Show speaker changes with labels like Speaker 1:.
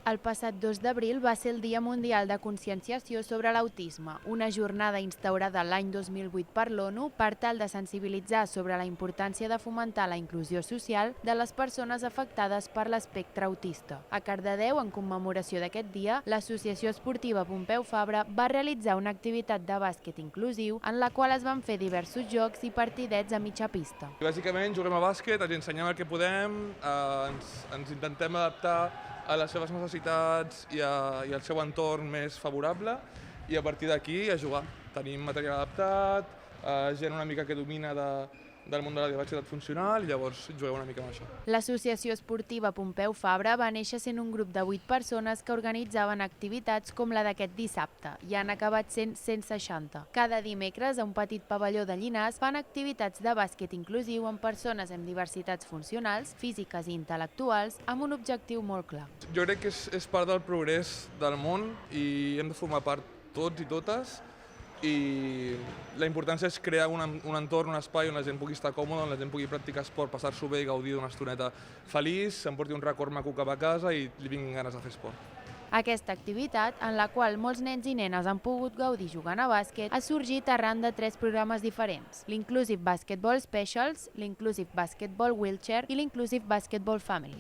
Speaker 1: El passat 2 d'abril va ser el Dia Mundial de Conscienciació sobre l'Autisme, una jornada instaurada l'any 2008 per l'ONU per tal de sensibilitzar sobre la importància de fomentar la inclusió social de les persones afectades per l'espectre autista. A Cardedeu, en commemoració d'aquest dia, l'Associació Esportiva Pompeu Fabra va realitzar una activitat de bàsquet inclusiu en la qual es van fer diversos jocs i partidets a mitja pista.
Speaker 2: Bàsicament juguem a bàsquet, ens ensenyem el que podem, ens intentem adaptar a les seves necessitats i al seu entorn més favorable i a partir d'aquí a jugar. Tenim material adaptat, gent una mica que domina del món de la diversitat funcional i llavors juguem una mica amb això.
Speaker 1: L'Associació Esportiva Pompeu Fabra va néixer sent un grup de 8 persones que organitzaven activitats com la d'aquest dissabte i han acabat sent 160. Cada dimecres, a un petit pavelló de Llinars, fan activitats de bàsquet inclusiu amb persones amb diversitats funcionals, físiques i intel·lectuals, amb un objectiu molt clar.
Speaker 2: Jo crec que és part del progrés del món i hem de formar part tots i totes i la importància és crear un entorn, un espai on la gent pugui estar còmoda, on la gent pugui practicar esport, passar-s'ho bé i gaudir d'una estoneta feliç, s'emporti un record maco cap a casa i li vinguin ganes de fer esport.
Speaker 1: Aquesta activitat, en la qual molts nens i nenes han pogut gaudir jugant a bàsquet, ha sorgit arran de 3 programes diferents: l'Inclusive Basketball Specials, l'Inclusive Basketball Wheelchair i l'Inclusive Basketball Family.